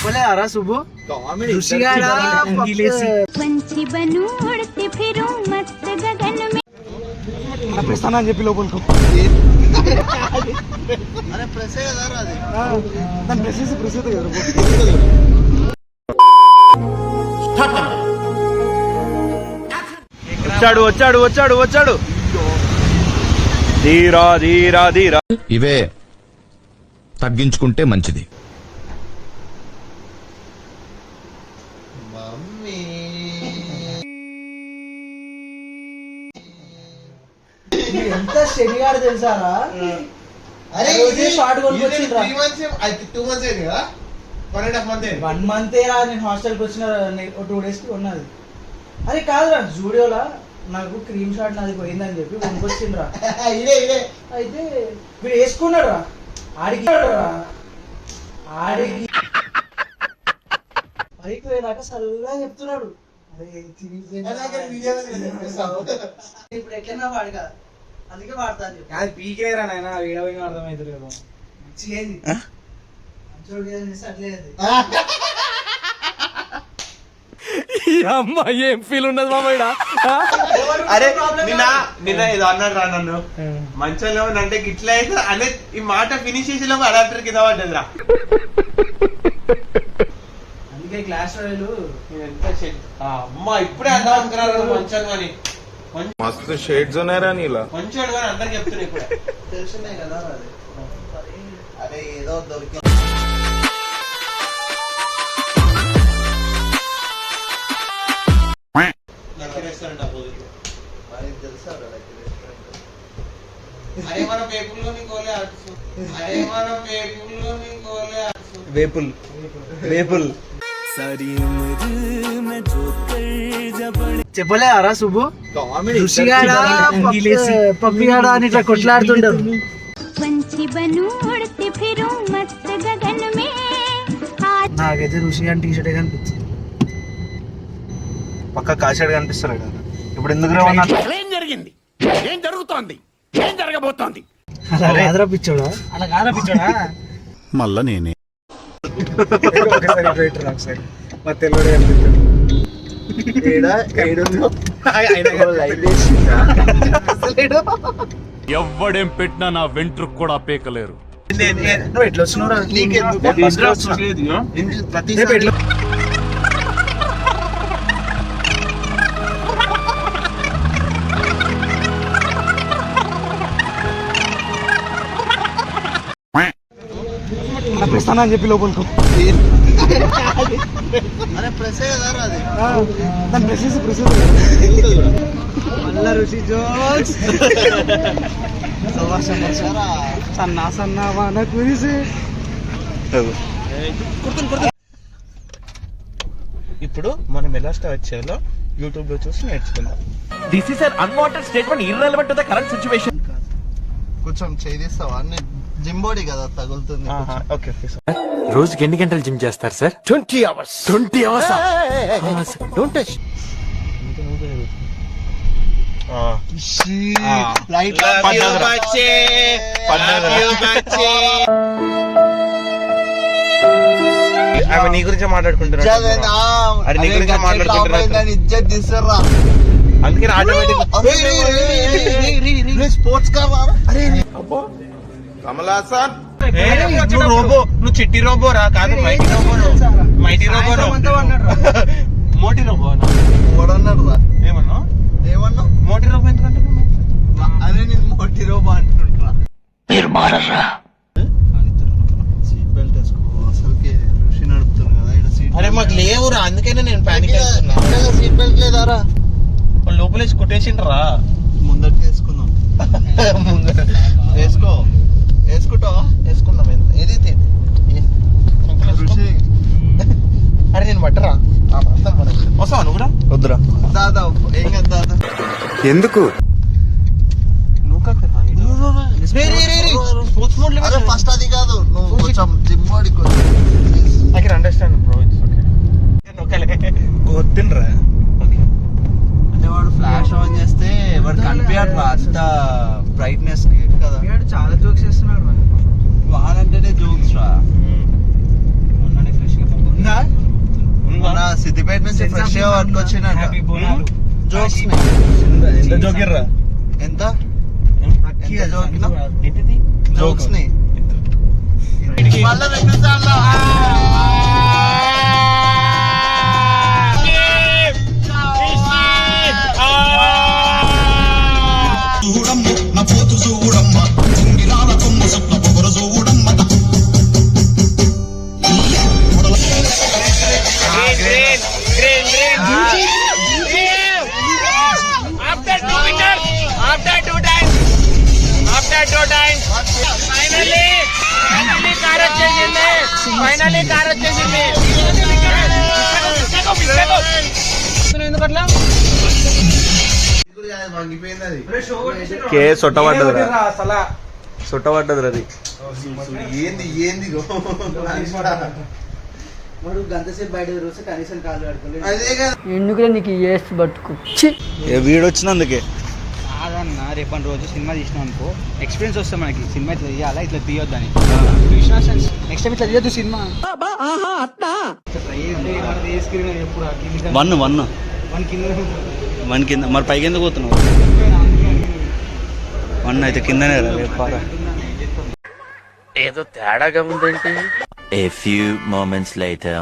చెప్పలేరా సుబ్బు ప్రస్తానా అని చెప్పి లోపలికి దాని ప్రెస్ కదా వచ్చాడు వచ్చాడు వచ్చాడు వచ్చాడు ధీరా ధీరా ధీరా. ఇవే తగ్గించుకుంటే మంచిది. ఎంత శనిగాడు తెలుసారా? షార్ట్ కొనుకొచ్చిండ్రా 1 month రా. నేను హాస్టల్కి వచ్చిన 2 days కి ఉన్నది. అరే కాదురా, జూడియోలా నాకు క్రీమ్ షాట్ నాది పోయిందని చెప్పి కొనుకొచ్చిండ్రా. అయితే వీడు వేసుకున్నాడు రా, ఆడికి పైకి పోయినాక సరళగా చెప్తున్నాడు, అరే ఇప్పుడు ఎట్లన్నా వాడుగా, అందుకే వాడతా అని చెప్పి. పీకేరా నాయన, వీడపోయిన అర్థమవుతుంది కదా. మంచిగా అట్లేదు. అమ్మ ఏం ఫీల్ ఉన్నది మామయ్య. అరే నిన్న ఏదో అన్నాడు రా నన్ను, మంచంలో అంటే ఇట్లా అయితే అనే ఈ మాట ఫినిష్ చేసేలో అడాప్టర్ కింద పడ్డది రా. అందుకే క్లాస్ అమ్మ ఇప్పుడే అర్థం అనుకున్నారు మంచం అని. మస్తు షేడ్స్ ఉన్నారా నీలా? మంచోడు కానీ అందరికి చెప్తున్నా ఇప్పుడే. తెలిసినాయి కదా. అదే ఏదో దొరికి వేపుల్ వేపుల్ చెప్పలేరా సుబ్బు పప్పిగాడా అని ఇట్లా కొట్లాడుతుంటారు. నాకైతే ఋషి అని టీషర్ట్ కనిపించింది, పక్క కాషాడు కనిపిస్తాడు కదా. ఇప్పుడు ఎందుకు ఏం జరిగింది, ఏం జరుగుతోంది, ఏం జరగబోతోంది? అలా కాదురా పిచ్చోడా, అలా కాదురా పిచ్చోడా. మళ్ళా నేనే ఒకసారి మా తెల్లడే కనిపిస్తాడు. ఎవ్వడేం పెట్టినా నా వెంట్రుకు కూడా పీకలేరు. నువ్వు ఎట్లా వస్తున్నావురా? ప్రస్తానా అని చెప్పి లోపలికి దాని ప్రెస్ మళ్ళా రుచి జోక్స్ సన్నా సన్నా వాన కురిసి. ఇప్పుడు మనం ఎలా స్టార్ట్ చేయాలో యూట్యూబ్ లో చూసి నేర్చుకుందాం. This is an unwanted statement irrelevant to the current situation. కొంచెం చేయిస్తావా? జిమ్ బాడీ కదా తగులుతుంది. ఓకే రోజుకి ఎన్ని గంటలు జిమ్ చేస్తారు sir? 20 hours. 20 hours. Don't touch. ఆమె నీ గురించి మాట్లాడుకుంటున్నా. అది నీ గురించి మాట్లాడుకుంటున్నా. ఇజ్జత్ తీస్తారా? అందుకని ఆటోమేటిక్ స్పోర్ట్స్ కార్. అరే కమలా సార్, నువ్వు రోబో, నువ్వు చిట్టి రోబో రా, కాదు మైటీ రోబో. మైటీ రోబో మోటీ రోబో అన్నాడు రా. ఏమన్నా మోటీ రోబో ఎందుకంటే అదే నేను మోటీ రోబో అంటుంటా. మీరు మారరా? సీట్ బెల్ట్ వేసుకో. అసలుకి ఋషి నడుపుతుంది కదా ఇక్కడ సీట్. అరే మాకు లేవురా, అందుకనే నేను ప్యానిక్ అవుతున్నా. సీట్ బెల్ట్ లేదారా? లోపల వేసి కొట్టేసిండ్రా. ముందటి వేసుకుందాం. వేసుకుంటావా? వేసుకుందాం. ఏదైతే అరే నేను పట్టరా వస్తావా? నువ్వు కూడా వద్దురా దాదా. ఏం కదా దాదా, ఎందుకు నువ్వు ఫస్ట్ అది కాదు, నువ్వు కొంచెం gym body. I can understand bro, it's okay. కొట్టిండ్రా అంటే వాడు ఫ్లాష్ ఆన్ చేస్తే వాడు కనిపించడు అంత బ్రైట్నెస్ కదా. చాలా జోక్స్ చేస్తున్నాడు. వాడంటేనే జోక్స్ రా. సిద్దిపేట నుంచి ఫ్రెష్ గా పట్టుకొచ్చిన హ్యాపీ బోనాలు జోక్స్ ఎంత జోకిర్రా ఎంత జోకినా జోక్స్ ని కే సొట్టబడ్డది అది ఏంది ఏంది వాడు గంటసేపు బయట రోజు కనీసం కాలు కడుకోలేదు. అదే కదా ఎందుకులే నీకు ఏస్ బతుకు వీడొచ్చినందుకే కాదన్న రేపటి రోజు సినిమా తీసినాం అనుకో ఎక్స్పీరియన్స్ వస్తే మనకి సినిమా ఇట్లా తీయాలా ఇట్లా తీయొద్దని నెక్స్ట్ టైం ఇట్లా తీయొద్దు సినిమా వన్ కింద మరి పైకి ఎందుకు పోతున్నావు వన్ అయితే కిందనే పారా ఏదో తేడాగా ఉందేంటి. A few moments later.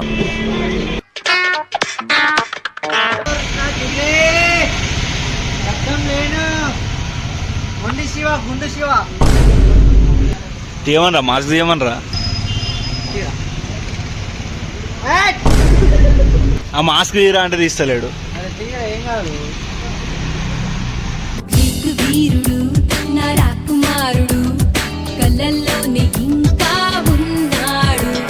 తీయమనరా మాస్క్ తీయమనరా ఆ మాస్క్ తీయరా అంటే తీస్తలేడు. వీరుడు నా రాకుమారుడు కళ్ళల్లోనే ఇంకా